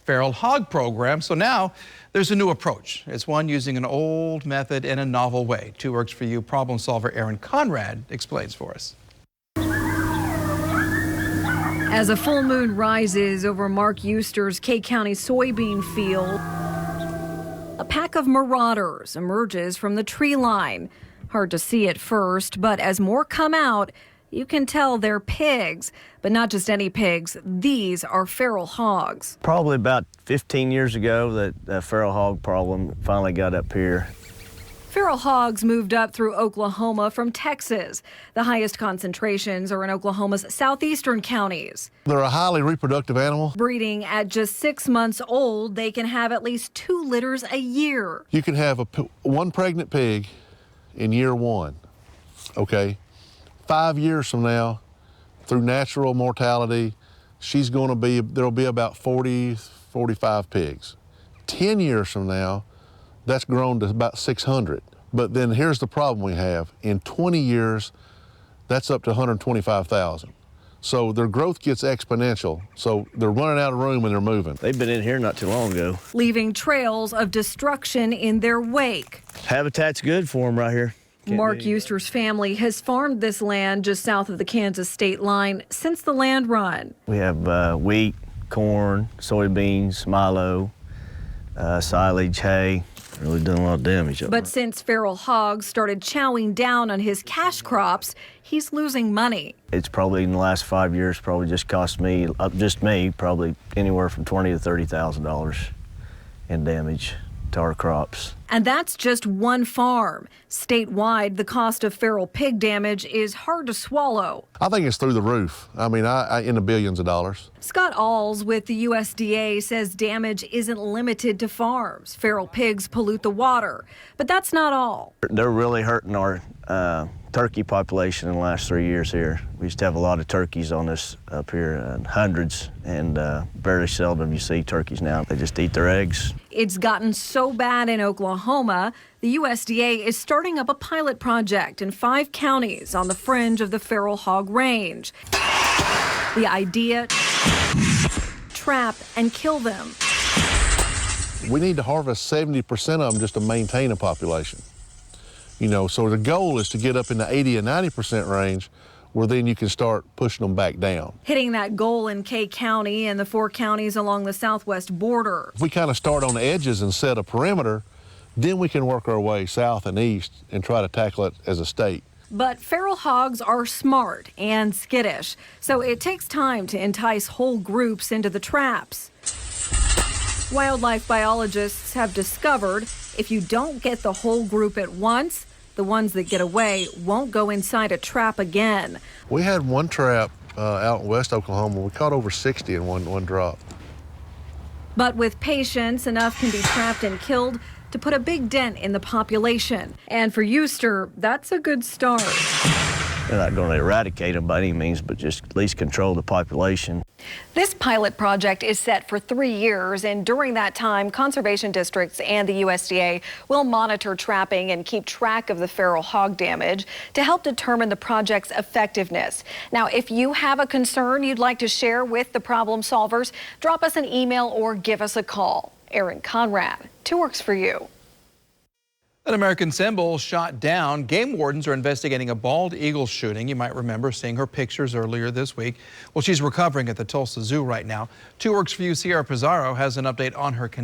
feral hog program. So now there's a new approach. It's one using an old method in a novel way. 2 Works for You problem solver Aaron Conrad explains for us. As a full moon rises over Mark Euster's Kay County soybean field, a pack of marauders emerges from the tree line. Hard to see at first, but as more come out, you can tell they're pigs. But not just any pigs, these are feral hogs. Probably about 15 years ago that the feral hog problem finally got up here. Feral hogs moved up through Oklahoma from Texas. The highest concentrations are in Oklahoma's southeastern counties. They're a highly reproductive animal. Breeding at just 6 months old, they can have at least 2 litters a year. You can have one pregnant pig in year 1, okay? 5 years from now, through natural mortality, there'll be about 40, 45 pigs. 10 years from now, that's grown to about 600. But then here's the problem we have. In 20 years, that's up to 125,000. So their growth gets exponential. So they're running out of room and they're moving. They've been in here not too long ago. Leaving trails of destruction in their wake. Habitat's good for them right here. Mark Euster's family has farmed this land just south of the Kansas state line since the land run. We have wheat, corn, soybeans, milo, silage, hay. Really done a lot of damage. But since feral hogs started chowing down on his cash crops, he's losing money. It's probably in the last 5 years probably just cost me, probably anywhere from $20,000 to $30,000 in damage to our crops. And that's just one farm. Statewide, the cost of feral pig damage is hard to swallow. I think it's through the roof. I mean, in the billions of dollars. Scott Alls with the USDA says damage isn't limited to farms. Feral pigs pollute the water, but that's not all. They're really hurting our turkey population in the last 3 years here. We used to have a lot of turkeys on this up here, hundreds, and very seldom you see turkeys now. They just eat their eggs. It's gotten so bad in Oklahoma, the USDA is starting up a pilot project in 5 counties on the fringe of the feral hog range. The idea, trap and kill them. We need to harvest 70% of them just to maintain a population. You know, so the goal is to get up in the 80 and 90% range where then you can start pushing them back down. Hitting that goal in Kay County and the 4 counties along the southwest border. If we kind of start on the edges and set a perimeter, then we can work our way south and east and try to tackle it as a state. But feral hogs are smart and skittish, so it takes time to entice whole groups into the traps. Wildlife biologists have discovered if you don't get the whole group at once, the ones that get away won't go inside a trap again. We had one trap out in West Oklahoma. We caught over 60 in one drop. But with patience, enough can be trapped and killed to put a big dent in the population. And for Euster, that's a good start. They're not going to eradicate them by any means, but just at least control the population. This pilot project is set for 3 years, and during that time, conservation districts and the USDA will monitor trapping and keep track of the feral hog damage to help determine the project's effectiveness. Now, if you have a concern you'd like to share with the problem solvers, drop us an email or give us a call. Aaron Conrad, 2 Works for You. An American symbol shot down. Game wardens are investigating a bald eagle shooting. You might remember seeing her pictures earlier this week. Well, she's recovering at the Tulsa Zoo right now. 2 Works for You, Sierra Pizarro has an update on her condition.